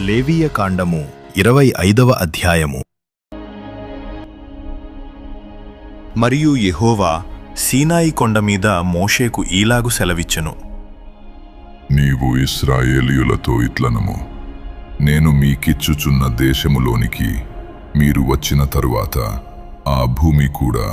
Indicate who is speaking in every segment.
Speaker 1: లేవీయకాండము 25వ అధ్యాయము. మరియు యెహోవా సీనాయి కొండ మీద మోషేకు ఈలాగు సెలవిచ్చెను.
Speaker 2: నీవు ఇశ్రాయేలీయులతో ఇట్లనము, నేను మీకిచ్చుచున్న దేశములోనికి మీరు వచ్చిన తరువాత ఆ భూమి కూడా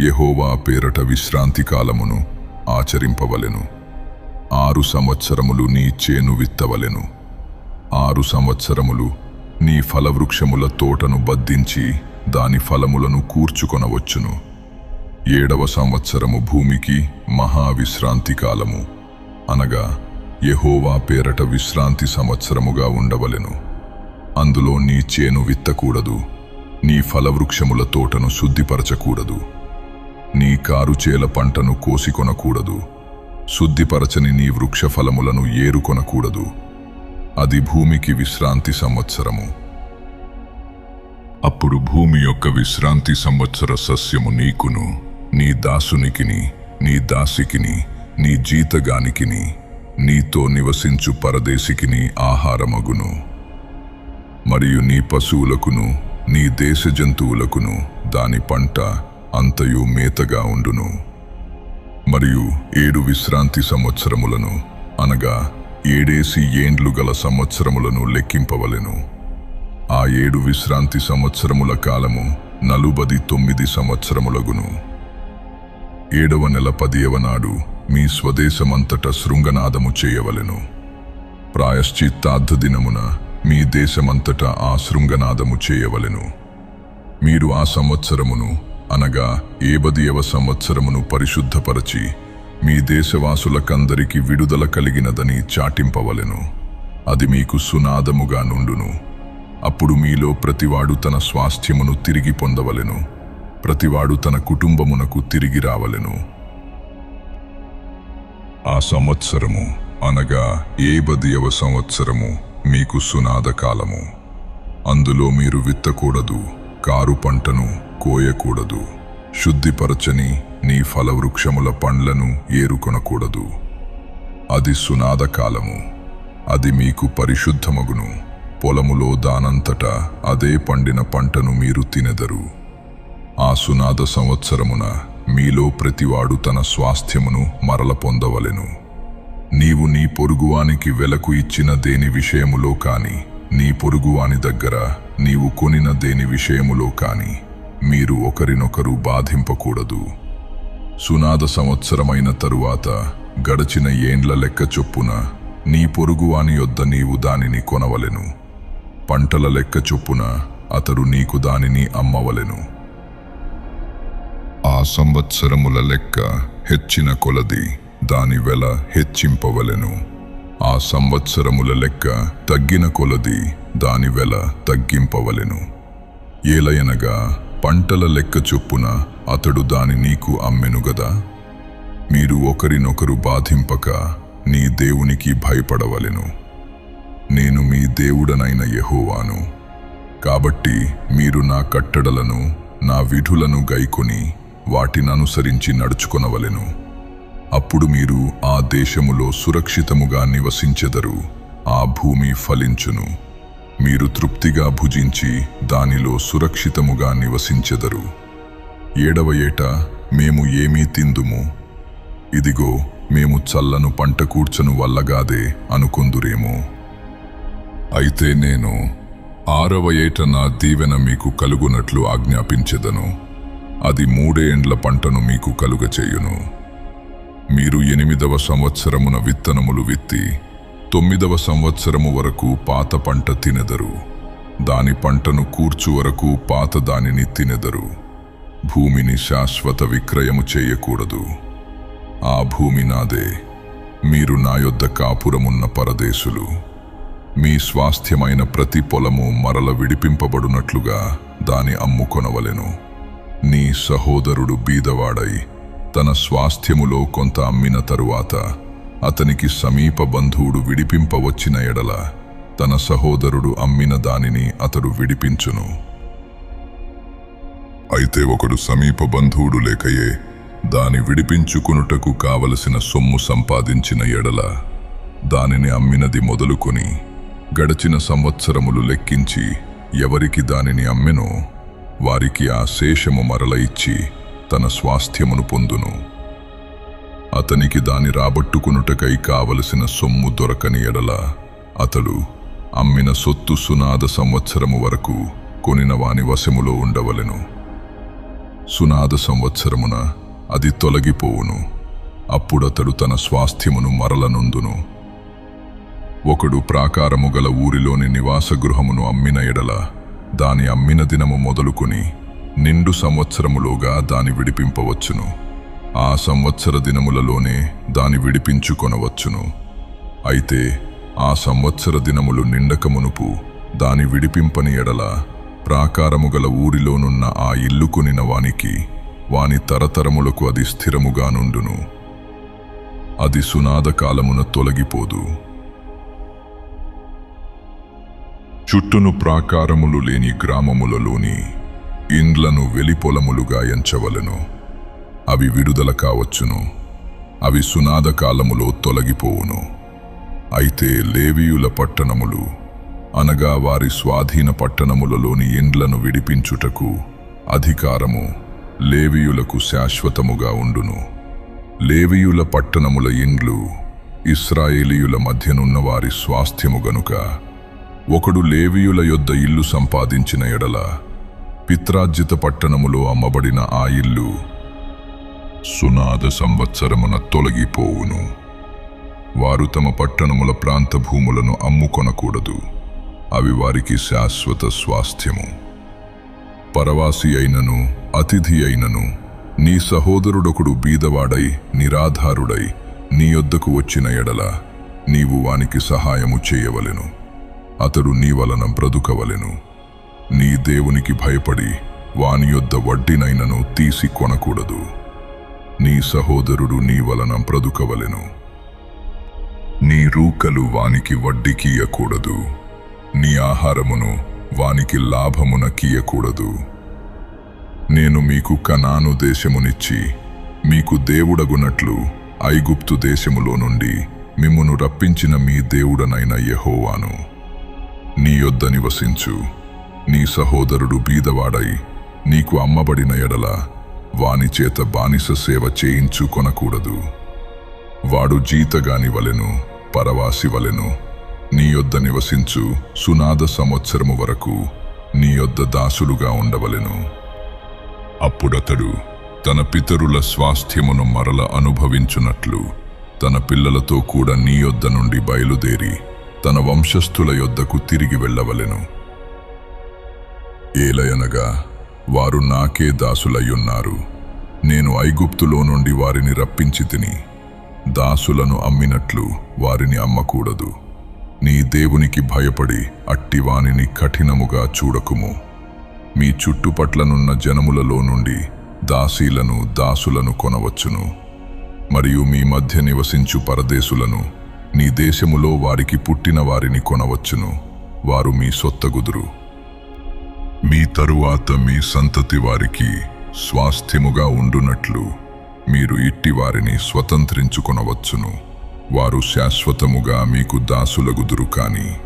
Speaker 2: యెహోవా పేరట విశ్రాంతి కాలమును ఆచరింపవలెను. 6 సంవత్సరములు నీ చేను విత్తవలెను. 6 సంవత్సరములు నీ ఫలవృక్షముల తోటను బద్దించి దాని ఫలములను కూర్చుకొనవచ్చును. 7వ సంవత్సరము భూమికి మహావిశ్రాంతి కాలము, అనగా యెహోవా పేరట విశ్రాంతి సంవత్సరముగా ఉండవలెను. అందులో నీ చేను విత్తకూడదు, నీ ఫలవృక్షముల తోటను శుద్ధిపరచకూడదు, నీ కారుచేల పంటను కోసికొనకూడదు, శుద్ధిపరచని నీ వృక్ష ఫలములను ఏరుకొనకూడదు. అది భూమికి విశ్రాంతి సంవత్సరము. అప్పుడు భూమి యొక్క విశ్రాంతి సంవత్సర సస్యము నీకును, నీ దాసునికిని, నీ దాసికిని, నీ జీతగానికిని, నీతో నివసించు పరదేశికిని ఆహారమగును. మరియు నీ పశువులకును, నీ దేశ జంతువులకును దాని పంట అంతయు మేతగా ఉండును. మరియు 7 విశ్రాంతి సంవత్సరములను, అనగా 7 ఏండ్లు గల సంవత్సరములను లెక్కింపవలెను. ఆ 7 విశ్రాంతి సంవత్సరముల కాలము 49 సంవత్సరములగును. 7వ నెల 10వ నాడు మీ స్వదేశమంతట శృంగనాదము చేయవలెను. ప్రాయశ్చిత్తార్థ దినమున మీ దేశమంతట ఆ శృంగనాదము చేయవలెను. మీరు ఆ సంవత్సరమును, అనగా 70వ సంవత్సరమును పరిశుద్ధపరచి మీ దేశవాసులకందరికి విడుదల కలిగినదని చాటింపవలెను. అది మీకు సునాదముగా నుండును. అప్పుడు మీలో ప్రతివాడు తన స్వాస్థ్యమును తిరిగి పొందవలెను. ప్రతివాడు తన కుటుంబమునకు తిరిగి రావలెను. ఆ సంవత్సరము, అనగా 70వ సంవత్సరము మీకు సునాద కాలము. అందులో మీరు విత్తకూడదు, కారు పంటను కోయకూడదు, శుద్ధిపరచని నీ ఫలవృక్షముల పండ్లను ఏరుకొనకూడదు. అది సునాద కాలము. అది మీకు పరిశుద్ధమగును. పొలములో దానంతటా అదే పండిన పంటను మీరు తినెదరు. ఆ సునాద సంవత్సరమున మీలో ప్రతివాడు తన స్వాస్థ్యమును మరల పొందవలెను. నీవు నీ పొరుగువానికి వెలకు ఇచ్చిన దేని విషయములో కాని, నీ పొరుగువాని దగ్గర నీవు కొనిన దేని విషయములో కాని మీరు ఒకరినొకరు బాధింపకూడదు. సునాద సంవత్సరమైన తరువాత గడచిన ఏండ్ల లెక్క చొప్పున నీ పొరుగువాని యొద్ద నీవు దానిని కొనవలెను. పంటల లెక్క చొప్పున అతడు నీకు దానిని అమ్మవలెను. ఆ సంవత్సరముల లెక్క హెచ్చిన కొలది దాని వెల హెచ్చింపవలెను. ఆ సంవత్సరముల లెక్క తగ్గిన కొలది దాని వెల తగ్గింపవలెను. ఏలయనగా పంటల లెక్క చొప్పున అతడు దాని నీకు అమ్మెను గదా. మీరు ఒకరినొకరు బాధింపక నీ దేవునికి భయపడవలెను. నేను మీ దేవుడనైన యెహోవాను. కాబట్టి మీరు నా కట్టడలను, నా విధులను గైకొని వాటిననుసరించి నడుచుకొనవలెను. అప్పుడు మీరు ఆ దేశములో సురక్షితముగా నివసించెదరు. ఆ భూమి ఫలించును. మీరు తృప్తిగా భుజించి దానిలో సురక్షితముగా నివసించెదరు. 7వ ఏట మేము ఏమీ తిందుము, ఇదిగో మేము చల్లను పంట కూర్చను వల్లగాదే అనుకొందురేమో. అయితే నేను 6వ ఏట నా దీవెన మీకు కలుగునట్లు ఆజ్ఞాపించెదను. అది 3 ఏండ్ల పంటను మీకు కలుగచేయును. మీరు 8వ సంవత్సరమున విత్తనములు విత్తి 9వ సంవత్సరము వరకు పాత పంట తినెదరు. దాని పంటను కూర్చు వరకు పాత దానిని తినెదరు. భూమిని శాశ్వత విక్రయము చేయకూడదు. ఆ భూమి నాదే. మీరు నా యొద్ద కాపురమున్న పరదేశులు. మీ స్వాస్థ్యమైన ప్రతి పొలము మరల విడిపింపబడునట్లుగా దాని అమ్ముకొనవలెను. నీ సహోదరుడు బీదవాడై తన స్వాస్థ్యములో కొంత అమ్మిన తరువాత అతనికి సమీప బంధువుడు విడిపింపవచ్చిన ఎడల తన సహోదరుడు అమ్మిన దానిని అతడు విడిపించును. అయితే ఒకడు సమీప బంధువుడు లేకయే దాని విడిపించుకొనుటకు కావలసిన సొమ్ము సంపాదించిన ఎడల దానిని అమ్మినది మొదలుకొని గడచిన సంవత్సరములు లెక్కించి ఎవరికి దానిని అమ్మెనో వారికి ఆ శేషము మరల ఇచ్చి తన స్వాస్థ్యమును పొందును. అతనికి దాని రాబట్టుకునుటకై కావలసిన సొమ్ము దొరకని ఎడల అతడు అమ్మిన సొత్తు సునాద సంవత్సరము వరకు కొనిన వాని వశములో ఉండవలెను. సునాద సంవత్సరమున అది తొలగిపోవును. అప్పుడతడు తన స్వాస్థ్యమును మరలనుందును. ఒకడు ప్రాకారము గల ఊరిలోని నివాస గృహమును అమ్మిన ఎడల దాని అమ్మిన దినము మొదలుకొని నిండు సంవత్సరములోగా దాని విడిపింపవచ్చును. ఆ సంవత్సర దినములలోనే దాని విడిపించుకొనవచ్చును. అయితే ఆ సంవత్సర దినములు నిండకమునుపు దాని విడిపింపని ఎడల ప్రాకారము గల ఊరిలోనున్న ఆ ఇల్లు కొనిన వానికి వాని తరతరములకు అది స్థిరముగా నుండును. అది సునాద కాలమున తొలగిపోదు. చుట్టూను ప్రాకారములు లేని గ్రామములలోని ఇండ్లను వెలిపొలములుగా ఎంచవలెను. అవి విడుదల కావచ్చును. అవి సునాద కాలములో తొలగిపోవును. అయితే లేవీయుల పట్టణములు అనగా వారి స్వాధీన పట్టణములలోని ఇండ్లను విడిపించుటకు అధికారము లేవీయులకు శాశ్వతముగా ఉండును. లేవీయుల పట్టణముల ఇండ్లు ఇశ్రాయేలీయుల మధ్యనున్న వారి స్వాస్థ్యము గనుక ఒకడు లేవీయుల యొద్ద ఇల్లు సంపాదించిన ఎడల పిత్రార్జిత పట్టణములో అమ్మబడిన ఆ ఇల్లు సునాద సంవత్సరమున తొలగిపోవును. వారు తమ పట్టణముల ప్రాంత భూములను అమ్ముకొనకూడదు. అవి వారికి శాశ్వత స్వాస్థ్యము. పరవాసి అయినను అతిథి అయినను నీ సహోదరుడొకడు బీదవాడై నిరాధారుడై నీ యొద్దకు వచ్చిన ఎడల నీవు వానికి సహాయము చేయవలెను. అతడు నీ వలన బ్రతుకవలెను. నీ దేవునికి భయపడి వాని యొద్ద వడ్డీనైనను తీసి కొనకూడదు. నీ సహోదరుడు నీ వలన బ్రతుకవలెను. నీ రూకలు వానికి వడ్డీకియకూడదు. నీ ఆహారమును వానికి లాభమున కీయకూడదు. నేను మీకు కనాను దేశమునిచ్చి మీకు దేవుడగునట్లు ఐగుప్తు దేశములో నుండి మిమ్మును రప్పించిన మీ దేవుడనైన యెహోవాను. నీ యొద్ద నివసించు. నీ సహోదరుడు బీదవాడై నీకు అమ్మబడిన ఎడల వాని చేత బానిస సేవ చేయించుకొనకూడదు. వాడు జీతగాని వలెను పరవాసి వలెను నీ యొద్ద నివసించు సునాద సంవత్సరము వరకు నీ యొద్ద దాసులుగా ఉండవలెను. అప్పుడతడు తన పితరుల స్వాస్థ్యమును మరల అనుభవించునట్లు తన పిల్లలతో కూడా నీ యొద్ద నుండి బయలుదేరి తన వంశస్థుల యొద్దకు తిరిగి వెళ్ళవలెను. ఏలయనగా వారు నాకే దాసులయ్యున్నారు. నేను ఐగుప్తులో నుండి వారిని రప్పించి తిని దాసులను అమ్మినట్లు వారిని అమ్మకూడదు. నీ దేవునికి భయపడి అట్టివానిని కఠినముగా చూడకుము. మీ చుట్టుపట్లనున్న జనములలో నుండి దాసీలను దాసులను కొనవచ్చును. మరియు మీ మధ్య నివసించు పరదేశులను నీ దేశములో వారికి పుట్టిన వారిని కొనవచ్చును. వారు మీ సొత్తగుదురు. మీ తరువాత మీ సంతతి వారికి స్వాస్థ్యముగా ఉండునట్లు మీరు ఇట్టి వారిని స్వతంత్రించుకొనవచ్చును. వారు శాశ్వతముగా మీకు దాసులగుదురు. కాని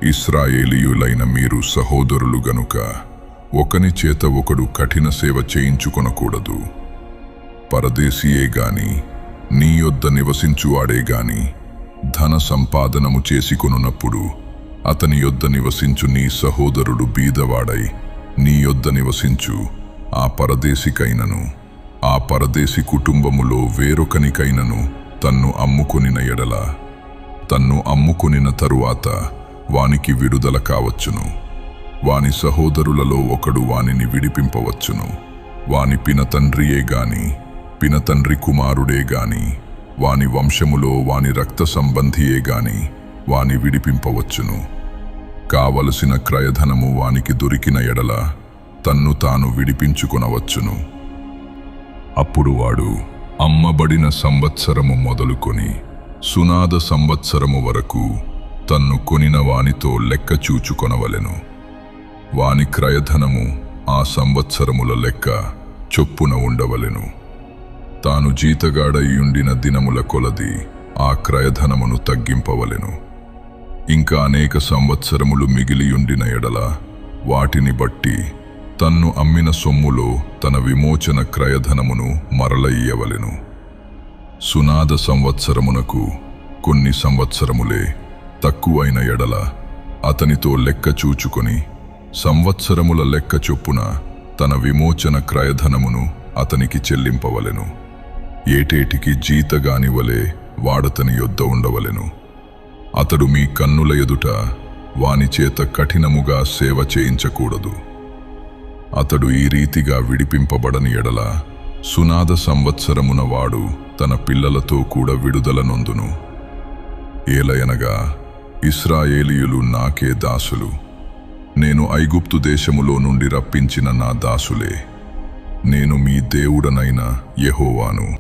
Speaker 2: ఇశ్రాయేలీయులైన మీరు సహోదరులు గనుక ఒకని చేత ఒకడు కఠిన సేవ చేయించుకొనకూడదు. పరదేశీయే గాని నీ యొద్ద నివసించువాడే గాని ధన సంపాదనము చేసుకొనున్నప్పుడు అతని యొద్ద నివసించు నీ సహోదరుడు బీదవాడై నీ యొద్ద నివసించు ఆ పరదేశికైనను ఆ పరదేశి కుటుంబములో వేరొకనికైనను తన్ను అమ్ముకొనిన ఎడల తన్ను అమ్ముకొనిన తరువాత వానికి విడుదల కావచ్చును. వాని సహోదరులలో ఒకడు వానిని విడిపింపవచ్చును. వాని పినతండ్రియే గాని పినతండ్రి కుమారుడే గాని వాని వంశములో వాని రక్త సంబంధియే గాని వాని విడిపింపవచ్చును. కావలసిన క్రయధనము వానికి దొరికిన ఎడల తన్ను తాను విడిపించుకొనవచ్చును. అప్పుడు వాడు అమ్మబడిన సంవత్సరము మొదలుకొని సునాద సంవత్సరము వరకు తన్ను కొనిన వానితో లెక్క చూచుకొనవలెను. వాని క్రయధనము ఆ సంవత్సరముల లెక్క చొప్పున ఉండవలెను. తాను జీతగాడయ్యుండిన దినముల కొలది ఆ క్రయధనమును తగ్గింపవలెను. ఇంకా అనేక సంవత్సరములు మిగిలియుండిన ఎడల వాటిని బట్టి తన్ను అమ్మిన సొమ్ములో తన విమోచన క్రయధనమును మరల ఇయ్యవలెను. సునాద సంవత్సరమునకు కొన్ని సంవత్సరములే తక్కువైన ఎడల అతనితో లెక్క చూచుకొని సంవత్సరముల లెక్క చొప్పున తన విమోచన క్రయధనమును అతనికి చెల్లింపవలెను. ఏటేటికి జీతగాని వలె వాడతని యొద్ద ఉండవలెను. అతడు మీ కన్నుల ఎదుట వానిచేత కఠినముగా సేవ చేయించకూడదు. అతడు ఈ రీతిగా విడిపింపబడని ఎడల సునాద సంవత్సరమున వాడు తన పిల్లలతో కూడా విడుదల నొందును. ఏలయనగా ఇశ్రాయేలీయులు నాకే దాసులు, నేను ఐగుప్తు దేశములో నుండి రప్పించిన నా దాసులే. నేను మీ దేవుడనైన యెహోవాను.